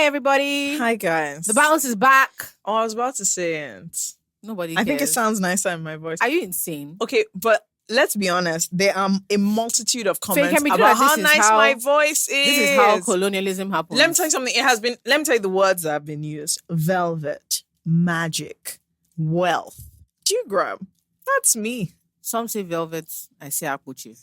Hi, everybody. Hi, guys. The bounce is back. Oh, I was about to say it. Nobody cares. I think it sounds nicer in my voice. Are you insane? Okay, but let's be honest. There are a multitude of comments Fake, about how nice my voice is. This is how colonialism happens. Let me tell you something. Let me tell you the words that have been used. Velvet, magic, wealth. Do you grab? That's me. Some say velvet. I say Akuchi.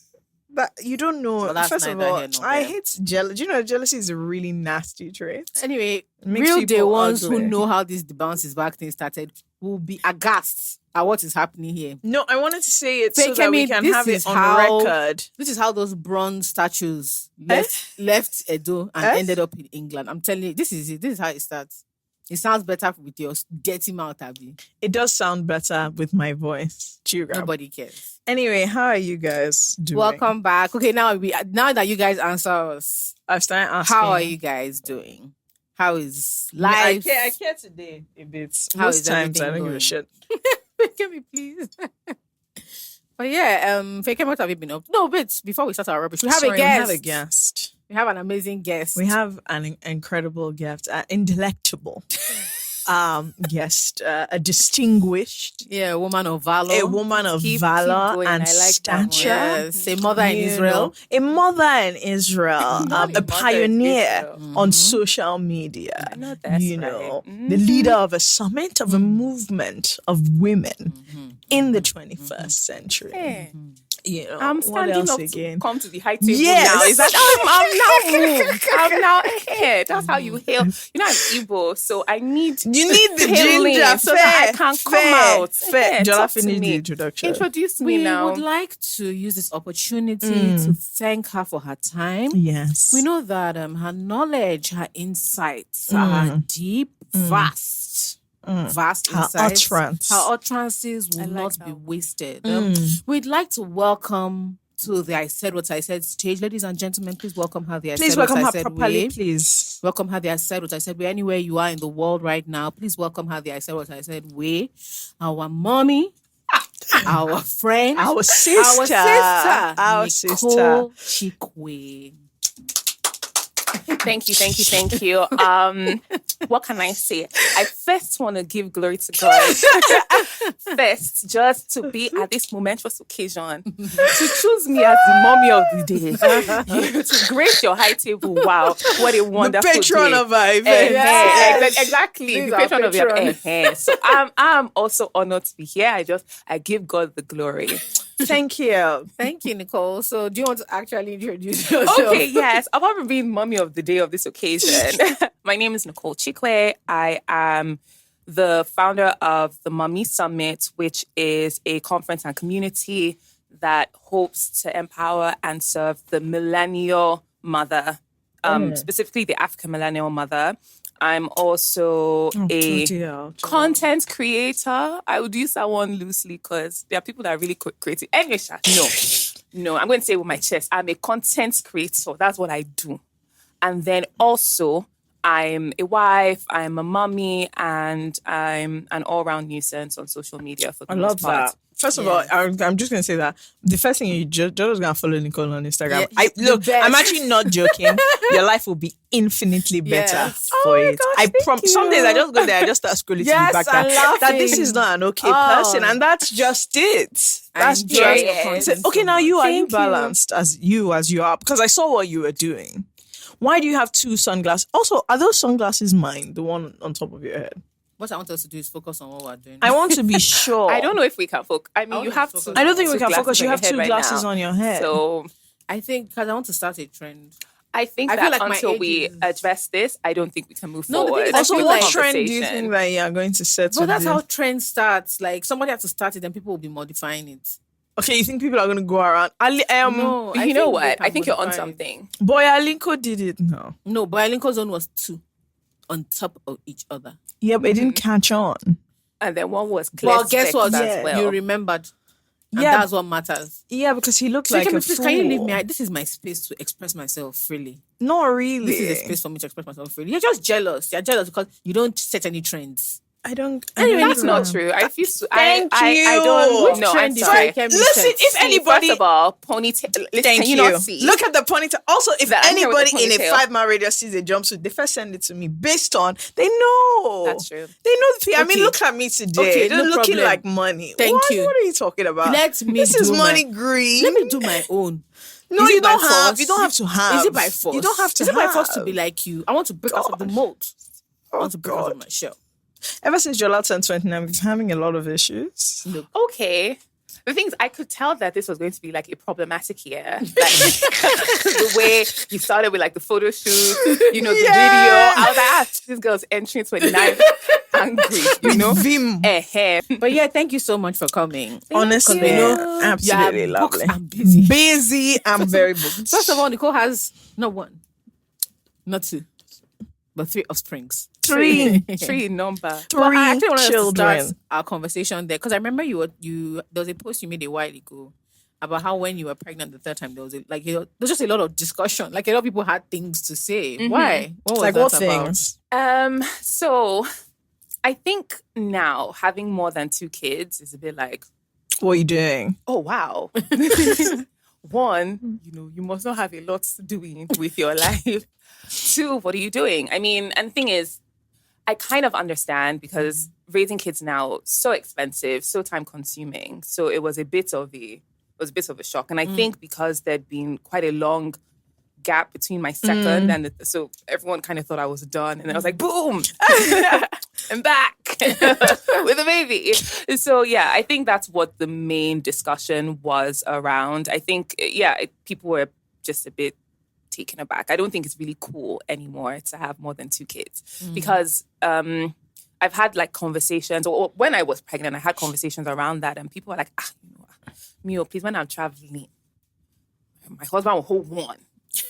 But you don't know. Well, first of all, I hate jealousy. You know, jealousy is a really nasty trait. Anyway, real day ones who know how this the bounce is back thing started will be aghast at what is happening here. No, I wanted to say it so that we can have it on record. This is how those bronze statues left Edo and ended up in England. I'm telling you, this is it. This is how it starts. It sounds better with your dirty mouth, Abby. It does sound better with my voice. Nobody cares. Anyway, how are you guys doing? Welcome back. Okay, now that you guys answer us, I've started asking. How are you guys doing? How is life? I care today a bit. Most times I don't give a shit. Get me, please. But yeah, Fake, what have you been up to? No, but before we start our rubbish, we have a guest. We have an amazing guest. We have an incredible guest, intellectuable guest, a distinguished. Yeah, a woman of valor. A woman of valor and stature. Yes, a mother in Israel. A mother in Israel. A pioneer on social media. The leader of a summit, of a movement of women in the 21st century. Mm-hmm. You know, I'm standing up again? to come to the high table Yes. now. Is that I'm now moved? I'm now here. That's how you hail. You know, I'm Igbo, so I need the hailing ginger so that I can come out. Fair. Jola, Talk to finish the me. introduction. Introduce me now. We would like to use this opportunity to thank her for her time. Yes. We know that her knowledge, her insights are deep, vast insights. Her utterances will not be wasted. We'd like to welcome to the I Said What I Said stage. Ladies and gentlemen, please welcome her the I Said What I Said properly, way. please. Welcome her the I Said What I Said way. Anywhere you are in the world right now, please welcome her the I Said What I Said way. Our mommy, our friend, our sister, Nicole Chikwe. Thank you. What can I say? I first want to give glory to God. First, just to be at this momentous occasion, to choose me as the mommy of the day, to grace your high table. Wow, what a wonderful the patron day. of our event. Exactly, the patron of your event. So I'm also honored to be here. I give God the glory. Thank you. Thank you, Nicole. So do you want to actually introduce yourself? Okay, yes. Apart from being mommy of the day of this occasion, my name is Nicole Chikwe. I am the founder of the Mommy Summit, which is a conference and community that hopes to empower and serve the millennial mother, specifically the African millennial mother. I'm also a content creator. I would use that one loosely because there are people that are really creative. Anyway, no, I'm going to say it with my chest. I'm a content creator. That's what I do. And then also, I'm a wife, I'm a mommy, and I'm an all-round nuisance on social media for the most part. That. First of all, I'm just going to say that the first thing Jojo's going to follow Nicole on Instagram. I'm actually not joking. Your life will be infinitely better for it. God, I promise. Some days I just go there, I just start scrolling to the back that this is not an okay person, and that's just it. That's just it. Okay, now are you balanced as you are? Because I saw what you were doing. Why do you have two sunglasses? Also, are those sunglasses mine? The one on top of your head? What I want us to do is focus on what we're doing. I want to be sure. I don't know if we can focus. I mean, you have to. I don't think we can focus. You have two glasses on your head. So I think because I want to start a trend. I think that like until we address this, I don't think we can move forward. Also, what trend do you think that you are going to set? But that's how trend starts. Like somebody has to start it, then people will be modifying it. Okay, you think people are going to go around? No, you know what? I think you're on something. Boy Alinko did it. No, Boy Alinko's own was two on top of each other. Yeah, but it didn't catch on. And then one was guess what? as well. You remembered. And that's what matters. Yeah, because he looked like a fool. Can you leave me? This is my space to express myself freely. Not really. This is a space for me to express myself freely. You're just jealous. You're jealous because you don't set any trends. Anyway, that's not true. I feel Thank you. I don't know. I'm sorry. Listen, if anybody, first of all, ponytail. Thank Can you not see? Look at the ponytail. Also, if anybody in a ponytail. 5-mile radius sees a jumpsuit, they first send it to me based on they know. That's true. They know the fee. I mean, look at me today. Okay, They're no looking problem. like money. Thank you. What are you talking about? This is money green. Let me do my own. No, Is you it by don't have. force? You don't have to have. Is it by force? You don't have to. Is it by force to be like you? I want to break out of the mold. I want to break out God. of my shell. Ever since Jola turned 29, we've been having a lot of issues. Look. Okay. The thing is, I could tell that this was going to be like a problematic year. Like, the way you started with like the photo shoot, you know, the video. I was like, this girl's entering 29 angry, you know? Vim. But yeah, thank you so much for coming. Honestly, absolutely lovely. I'm busy. Busy. I'm very booked. First of all, Nicole has not one, not two, but 3 offsprings. Three number. Well, I actually wanted children. to start our conversation there because I remember you there was a post you made a while ago about how when you were pregnant the 3rd time there was there was just a lot of discussion. Like a lot of people had things to say. Mm-hmm. Why? What was Like that what about? things? So I think now having more than 2 kids is a bit like, What are you doing? oh wow. One, you know, you must not have a lot doing with your life. 2, what are you doing? I mean, and the thing is, I kind of understand because raising kids now so expensive, so time consuming. So it was a bit of a shock. And I think because there'd been quite a long gap between my second and so everyone kind of thought I was done. And then I was like, boom, I'm back with a baby. So yeah, I think that's what the main discussion was around. I think, people were just a bit taken aback. I don't think it's really cool anymore to have more than 2 kids because I've had like conversations, or when I was pregnant, I had conversations around that, and people were like, Mio, please, when I'm traveling, my husband will hold one.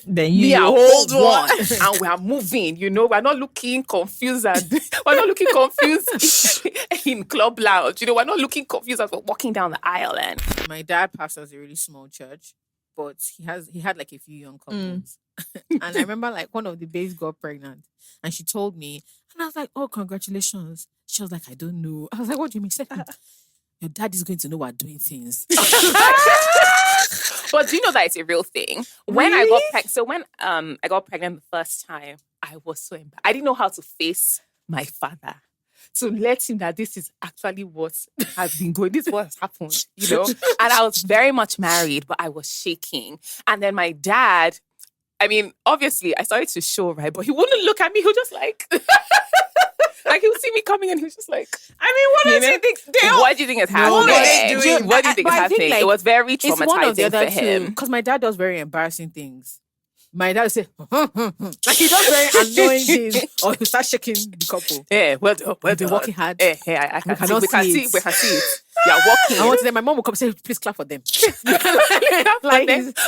Then you hold one. And we are moving, you know, we're not looking confused we're not looking confused in club lounge, you know, we're not looking confused as we're walking down the aisle. And my dad pastors a really small church, but he had like a few young couples. And I remember like one of the babes got pregnant and she told me, and I was like, oh, congratulations. She was like, I don't know. I was like, what do you mean? She said, your dad is going to know we're doing things. But do you know that it's a real thing? When I got pregnant, so when I got pregnant the first time, I was so embarrassed. I didn't know how to face my father. To let him that this is actually what has been going, this is what has happened, you know? And I was very much married, but I was shaking. And then my dad, I mean, obviously I started to show, right? But he wouldn't look at me. He was just like, like he would see me coming and he was just like, I mean, what does he think? What do you think is happening? What are they doing? What do you think is happening? It was very It's one of the traumatizing other for him. Because my dad does very embarrassing things. My dad would say, like he does very annoying things, or he start shaking the couple. Yeah, well done. They're working hard. I We can cannot see it. We can see it. You're walking. I want to say, my mom will come say, please clap for them. Like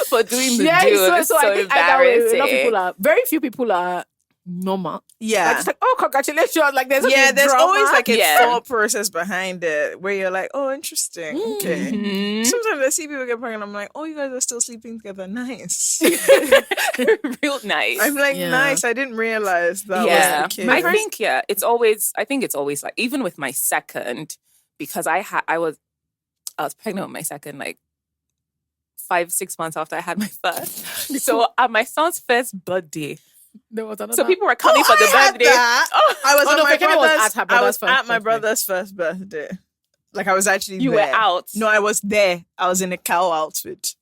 for doing the yeah, deal. It's so I think embarrassing. a lot of people are, very few people are normal. Yeah. Like, just like, oh, congratulations. Like there's there's drama. always like a thought process behind it where you're like, oh, interesting. Okay. Mm-hmm. Sometimes I see people get pregnant, I'm like, oh, you guys are still sleeping together. Nice. Real nice. I'm like, nice. I didn't realize that was the case. I think it's always like, even with my second, because I was pregnant with my second like 5-6 months after I had my first. So at my son's first birthday, there was another. so people were coming for the birthday. I was at my birthday. brother's first birthday. Like I was actually You there. were out. No, I was there. I was in a cow outfit.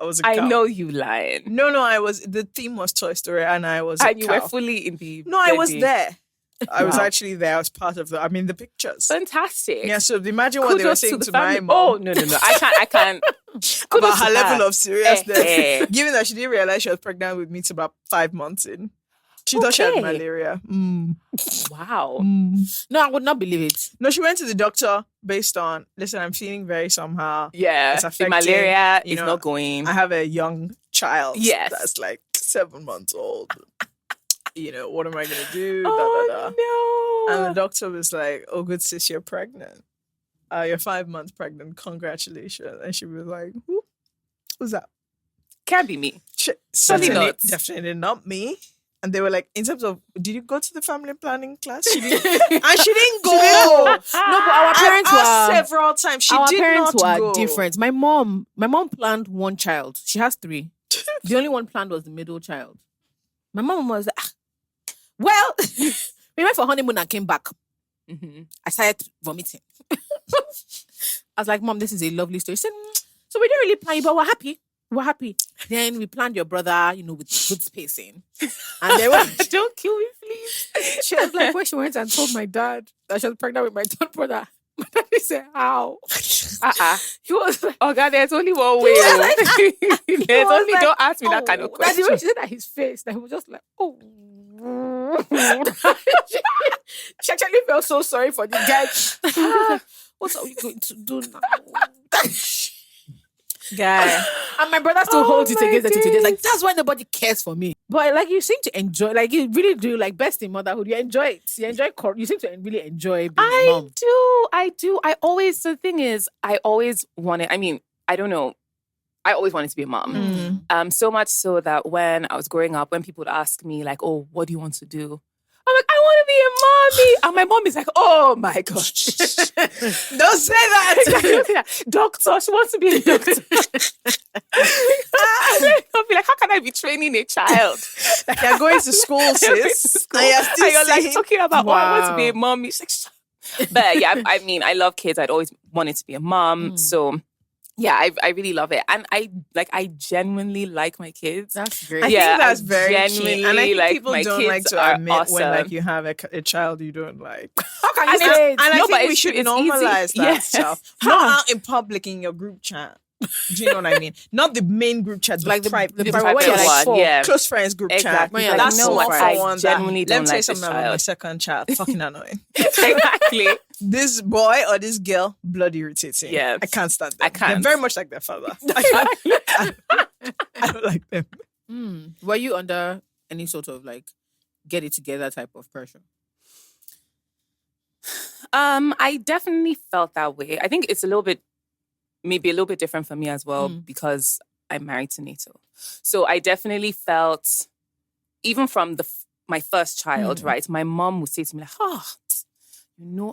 I was a cow. I know you lying. No, I was. The theme was Toy Story, and I was. And you cow. were fully in the. No, I was birthday. there. I was actually there. I was part of the pictures. Fantastic. Yeah, so imagine what they were saying to my family. mom. Oh, no. I can't. About her level of seriousness. Eh. Given that she didn't realize she was pregnant with me to about 5 months in. She thought she had malaria. Wow. No, I would not believe it. No, she went to the doctor based on, listen, I'm feeling very somehow. Yeah. It's The affecting, malaria is not going. I have a young child. Yes. That's like 7 months old. What am I going to do? Oh, no. And the doctor was like, oh, good sis, you're pregnant. You're 5 months pregnant. Congratulations. And she was like, who's that? Can't be me. Certainly, not. definitely not me. And they were like, in terms of, did you go to the family planning class? She didn't, and she didn't go. No, but our parents were several times. Our parents were go. different. My mom planned one child. She has 3. The only one planned was the middle child. My mom was like, well, we went for honeymoon and came back. Mm-hmm. I started vomiting. I was like, Mom, this is a lovely story. She said, so we didn't really plan it, but we're happy. We're happy. Then we planned your brother, with good spacing. And they were don't kill me, please. She was like, when she went and told my dad that she was pregnant with my third brother, my daddy said, how? He was like, oh God, there's only one way. There's only, don't ask me that kind of question. The way she said that his face, that he was just like, oh. She actually felt so sorry for the guy. What are we going to do now? Guy. And my brother still holds it against it today. Like, that's why nobody cares for me. But like, you seem to enjoy, like, you really do, like, best in motherhood. You enjoy it. You seem to really enjoy being a mom. I do. The thing is, I always wanted, I don't know. I always wanted to be a mom. So much so that when I was growing up, when people would ask me, like, oh, what do you want to do? I'm like, I want to be a mommy. And my mom is like, oh my God. Don't say that. Doctor, she wants to be a doctor. I'll be like, how can I be training a child? Like, you're going to school, sis. And you're like talking about, oh, I want to be a mom. She's like, but yeah, I love kids. I'd always wanted to be a mom. So yeah, I really love it. And I genuinely like my kids. That's great. I think that's very key. And I think people don't like to admit awesome. when like you have a child you don't like. How can you say it? And I think we should normalize that stuff. Not out in public in your group chat. Do you know what I mean? Not the main group chat, like the private one. Yeah. Close friends group chat. Like, that's no, one for one. Genuinely Let me don't say like something this about my child. second child. Fucking annoying. Exactly. This boy or this girl, bloody irritating. Yeah. I can't stand them. I can't. They're very much like their father. I don't like them. Were you under any sort of like get it together type of pressure? I definitely felt that way. I think it's maybe a little bit different for me as well because I'm married to Nato. So I definitely felt, even from my first child, right? My mom would say to me like,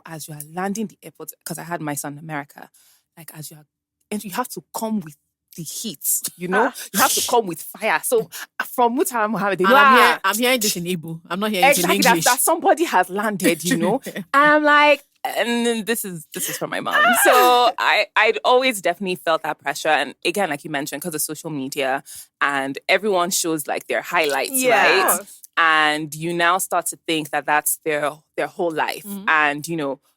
as you are landing the airport, because I had my son in America, like and you have to come with the heat, you have to come with fire. So from Mutar Mohammed, I'm hearing this in Igbo. I'm not hearing it in English. That somebody has landed, And I'm like, and then this is from my mom. So I'd always definitely felt that pressure. And again, like you mentioned, because of social media and everyone shows like their highlights, right? And you now start to think that that's their whole life. And,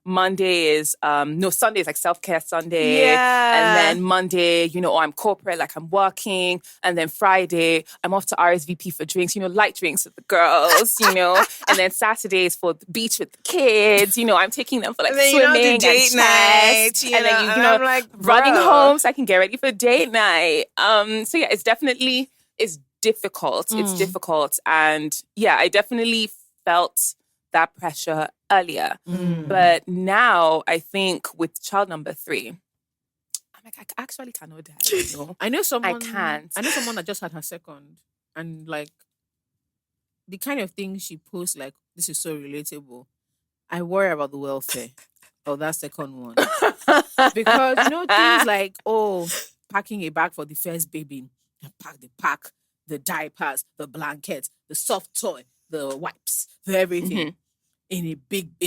Monday is, Sunday is like self-care Sunday. Yeah. And then Monday, I'm corporate, like I'm working. And then Friday, I'm off to RSVP for drinks, light drinks with the girls, And then Saturday is for the beach with the kids. I'm taking them for like swimming the date and night. And then, I'm like, running home so I can get ready for date night. So yeah, it's difficult. It's difficult. And yeah, I definitely felt that pressure earlier. But now I think with child number 3, I'm like, I actually cannot die. I know someone. I can't. I know someone that just had her second. And like, the kind of things she posts, like, this is so relatable. I worry about the welfare of that second one. Because, things like, packing a bag for the first baby. Pack the diapers, the blankets, the soft toy, the wipes, the everything in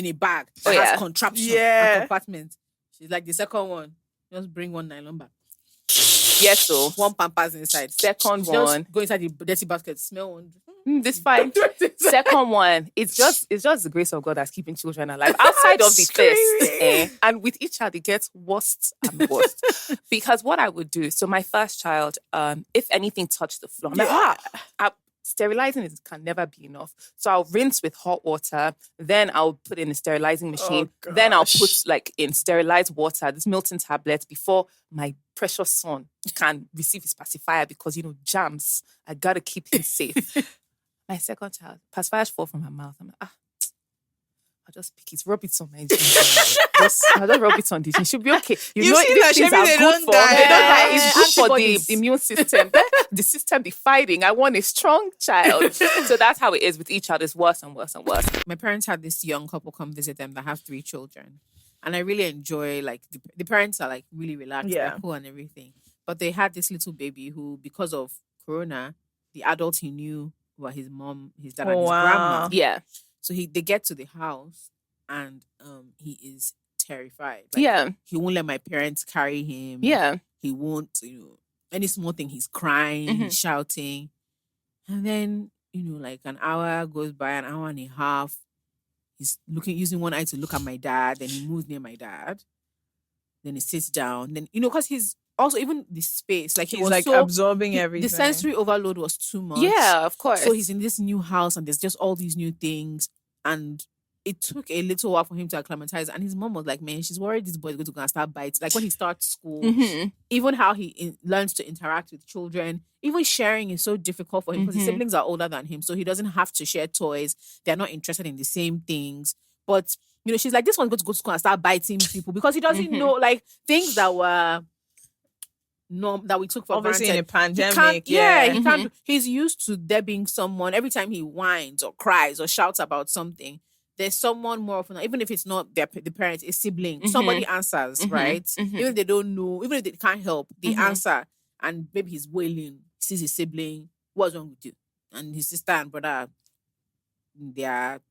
a bag that has contraption and compartment. She's like, the second one, just bring one nylon bag. Yes, so one Pampers inside. Second just one, go inside the dirty basket, smell one. This fine. Second one, it's just the grace of God that's keeping children alive. Outside of the first, and with each child, it gets worse and worse. Because what I would do, so my first child, if anything touched the floor, sterilizing can never be enough. So I'll rinse with hot water, then I'll put in a sterilizing machine, then I'll put like in sterilized water, this Milton tablet before my precious son can receive his pacifier because, germs, I gotta keep him safe. My second child, pacifiers fall from her mouth. I'm like, I'll just pick it, rub it on my I'll just rub it on this. It should be okay. You know, see that things are they good don't for. die. They don't die. It's good for Antibodies. the immune system. The system be fighting. I want a strong child. So that's how it is with each child. It's worse and worse and worse. My parents had this young couple come visit them that have 3 children. And I really enjoy, like, the parents are, like, really relaxed, they're cool and everything. But they had this little baby who, because of Corona, the adults he knew were his mom, his dad, and his grandma. Yeah. So they get to the house and he is terrified. Like, he won't let my parents carry him. Yeah. He won't, any small thing, he's crying, he's shouting. And then, like an hour goes by, an hour and a half. He's using one eye to look at my dad. Then he moves near my dad. Then he sits down. Then, because he's also, even the space, like he's like absorbing everything. The sensory overload was too much. Yeah, of course. So he's in this new house and there's just all these new things. And it took a little while for him to acclimatize. And his mom was like, man, she's worried this boy is going to go and start biting. Like when he starts school, even how he learns to interact with children, even sharing is so difficult for him because his siblings are older than him. So he doesn't have to share toys. They're not interested in the same things. But, she's like, this one's going to go to school and start biting people because he doesn't know, like, things that were that we took for obviously granted. In a pandemic. He can't. He's used to there being someone every time he whines or cries or shouts about something. There's someone more often, even if it's not the parents, a sibling, somebody answers, right? Even if they don't know, even if they can't help, they answer. And maybe he's wailing, sees his sibling, what's wrong with you? And his sister and brother, they're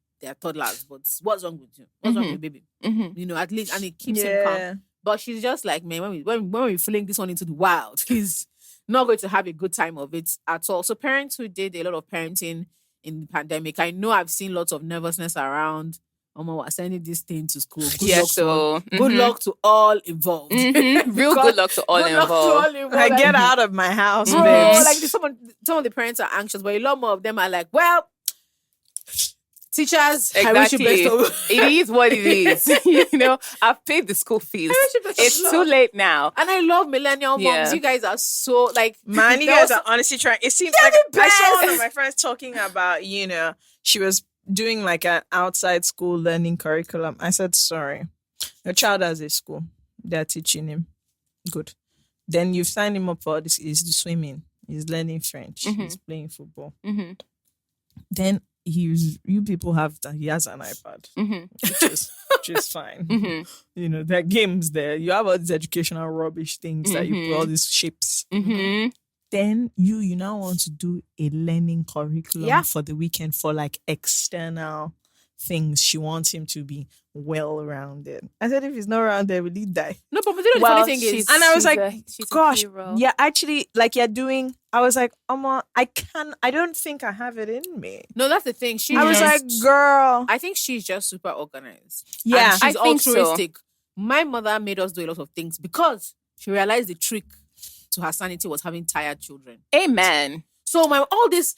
toddlers, but what's wrong with you? What's wrong with baby? At least, and it keeps him calm. But she's just like, man, when we fling this one into the wild, he's not going to have a good time of it at all. So parents who did a lot of parenting in the pandemic, I know I've seen lots of nervousness around. We're sending this thing to school. Good luck to all involved. Real good luck to all involved. I get out of my house, bro. babes. Like some of the parents are anxious, but a lot more of them are like, well, teachers, exactly. I wish you best of. It is what it is. I've paid the school fees. It's too late now. And I love millennial moms. You guys are so like, man, you guys are honestly trying. It seems like I saw one of my friends talking about, she was doing like an outside school learning curriculum. I said, sorry, your child has a school. They're teaching him. Good. Then you've signed him up for this. He's swimming. He's learning French. He's playing football. Then you people have that he has an iPad, which is fine. There are games there. You have all these educational rubbish things that you put all these ships. Then you now want to do a learning curriculum for the weekend for like external things. She wants him to be well-rounded. I said, if he's not rounded, will he die? No, but the funny thing is, and I was like, gosh, yeah, actually, like you're doing. I was like, I don't think I have it in me. No, that's the thing. I was like, girl, I think she's just super organized. Yeah, and she's altruistic. So. My mother made us do a lot of things because she realized the trick to her sanity was having tired children. Amen. So all this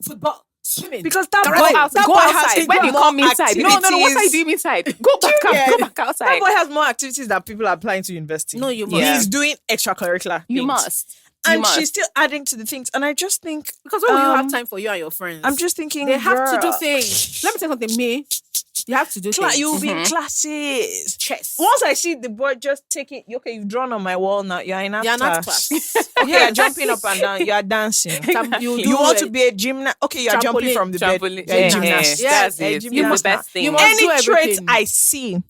football, swimming, because that boy outside. When you come inside, no, what are you doing inside? Go back outside. That boy has more activities that people are applying to university. No, you must. He's doing extracurricular. You must. And she's still adding to the things. And I just think, because when you have time for you and your friends, I'm just thinking they have to do things. Let me tell you something, me. You have to do things. You'll be in classes. Chess. Once I see the boy just taking, okay, you've drawn on my wall now. You're in art class. Okay, you're jumping up and down. You're dancing. You want to be a gymnast. Okay, you're jumping from the bed. You're a gymnast. That's it. You're the best thing. Any trait I see,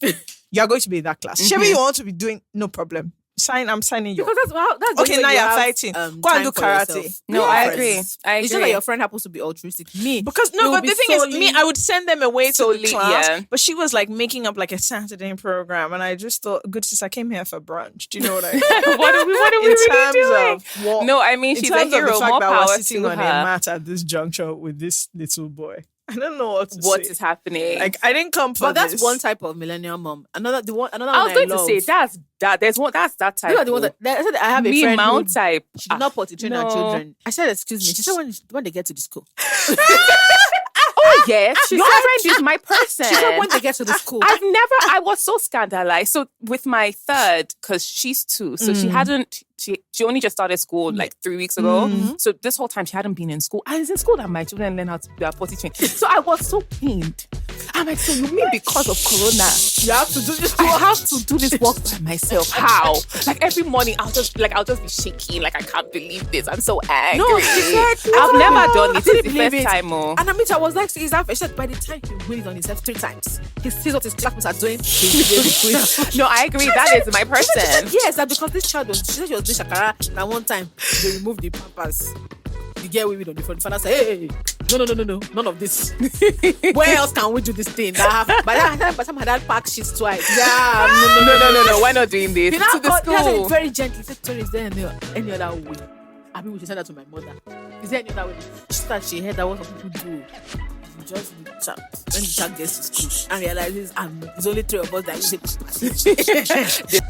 you're going to be in that class. Shabby, you want to be doing, no problem. I'm signing you. Because that's okay, now you're fighting. Go and do karate. No, I agree. It's just that your friend happens to be altruistic. Me. Because but the thing is, me, I would send them away to the class. Yeah. But she was like making up like a Saturday program. And I just thought, good sis, I came here for brunch. Do you know what I mean? what are we really doing? No, I mean, she's a hero. More power sitting on a mat at this juncture with this little boy. I don't know what is happening. Like, I didn't come for but this. That's one type of millennial mom. Another one. I was going to say that's that. There's one. That's that type. The one that I said I have a friend mount type. She did not potty train her children. I said, excuse me. She said when they get to the school. Oh yes, your friend is my person. She said when they get to the school. I was so scandalized. So with my third, because she's 2, so she only just started school like 3 weeks ago. So this whole time she hadn't been in school. I was in school that my children learn how to be a potty trained. So I was so pained. I'm like, so you mean because of Corona? You have to do this I have to do this work by myself. How? Like every morning, I'll just be shaking. Like I can't believe this. I'm so angry. No, exactly. I've never done it. It's the believe first time. Oh. And I was like, is that said by the time he wins on himself 3 times, he sees what his classmates are doing. No, I agree. That is my person. Yes, that because this child she said she was doing shakara, and one time they removed the pampers. The girl with on the front. The father said, hey, no, none of this. Where else can we do this thing? By the time my dad packed shit twice. Yeah, no. We're not doing this. To the school. He said it very gently. He said, sorry, is there any other way? I mean, we should send that to my mother. Is there any other way? She heard that what some people do. You just chat. When the child gets to school and realizes it's only 3 of us that use it.